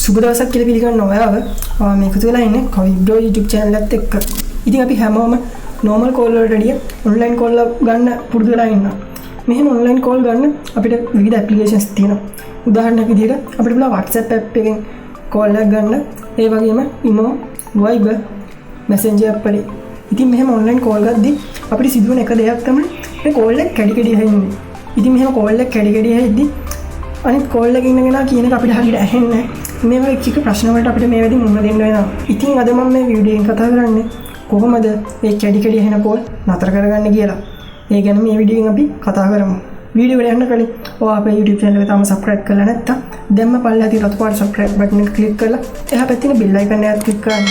සුබ දවසක් කියලා පිළිගන්න ඔයාව මේ එකතු වෙලා ඉන්නේ කවි බ්‍රෝ YouTube channel එකත් එක්ක. ඉතින් අපි හැමෝම normal call වලට වැඩිය online call ගන්න පුරුදු වෙලා ඉන්නවා. මෙහෙම online call ගන්න අපිට විවිධ applications තියෙනවා. උදාහරණයක් විදිහට අපිට පුළුවන් WhatsApp app එකෙන් call එකක් ගන්න. ඒ වගේම Imo, Viber, Messenger app වලින්. ඉතින් මෙහෙම online call ගද්දි අපිට සිදුවෙන එක දෙයක් තමයි මේ call එක කැඩි කැඩි හැෙන්නේ. ඉතින් මෙහෙම call එක කැඩි කැඩි හැෙද්දි අනිත් call එකකින් ඉන්නගෙන කියන එක අපිට හරියට ඇහෙන්නේ නැහැ. මේ වගේ කික ප්‍රශ්න වලට අපිට මේ වෙදී මුහුණ දෙන්න වෙනවා. ඉතින් අද මම මේ වීඩියෝ එකෙන් කතා කරන්නේ කොහොමද මේ කැඩි කැඩි ඇහෙන call නතර කරගන්න කියලා. ඒ ගැන මේ වීඩියෝ එකෙන් අපි කතා කරමු. වීඩියෝ එකට යන්න කලින් ඔයා අපේ YouTube channel එක තාම subscribe කරලා නැත්නම් දැන්ම පල්ලෙහා තියෙන රතු පාට subscribe button එක click කරලා එහා පැත්තේ තියෙන bell icon එකත් click කරන්න.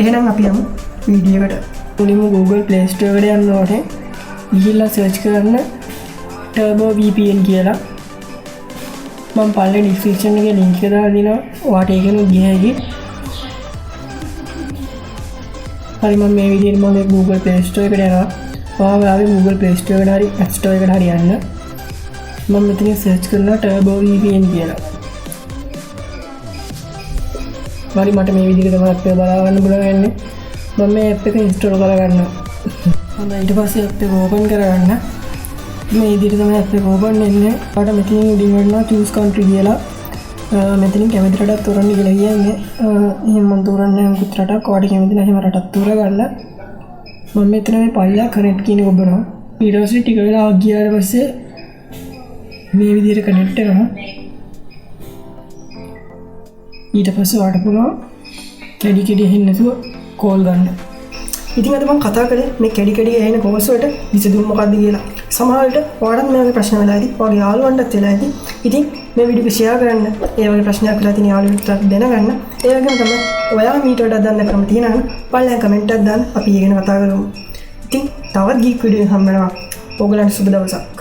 එහෙනම් අපි යමු වීඩියෝ එකට. මුලින්ම Google Play Store එකට යන්න ඕනේ. ගිහිල්ලා search කරන්න Turbo VPN කියලා. මම පල්ලේ description එකේ link එක දාලා දිනවා. ඔයාට ඒකෙන් ගියහැකි. හරි මම මේ විදිහට මම Google Play Store එකට යනවා. ඔයාලා Google Play Store එකට හරි App Store එකට හරි යන්න. මම මෙතන search කරනවා Turbo VPN කියලා. හරි මට මේ විදිහට තමයි app එක බලා ගන්න පුළුවන් වෙන්නේ. මම මේ app එක install කරගන්නවා. හොඳයි ඊට පස්සේ app එක open කරගන්න. මේ විදිහට තමයි app එක open වෙන්නේ. ඔයාලට මෙතනින් උඩින් වඩනවා choose country කියලා. මෙතනින් කැමති රටක් තෝරන්න කියලා කියන්නේ. එහෙනම් මම තෝරන්නේ අනිත් රටක්. ඔයාලට කැමති නැහැ එහෙම රටක් තෝරගන්න. මම මෙතන මේ පල්ලා connect කියන එක ඔබනවා. ඊට පස්සේ ටික වෙලාවක් ගියාට පස්සේ මේ විදිහට connect වෙනවා. ඊට පස්සේ ඔයාලට පුළුවන් කැඩි කැඩි ඇහෙන්නේ නැතුව call ගන්න. ඉතින් අද මම කතා කරේ මේ කැඩි කැඩි ඇහෙන calls වලට විසඳුම මොකක්ද කියලා. සමහර විට ඔයාලට මේ වගේ ප්‍රශ්න වෙලා ඇති. ඔයාගේ යාළුවන්ටත් වෙලා ඇති. ඉතින් මේ වීඩියෝ එක share කරන්න. ඒ වගේ ප්‍රශ්නයක් වෙලා තියෙන යාළුවන්ට දැනගන්න. ඒ වගේම තමයි ඔයා මීට වඩා දන්න ක්‍රම තියෙනවා නම් පල්ලෙහා කමෙන්ට් එකක් දාන්න අපි ඒ ගැන කතා කරමු. ඉතින් තවත් geek වීඩියෝ හම්බ වෙනවා. ඕගලන්ට සුබ දවසක්.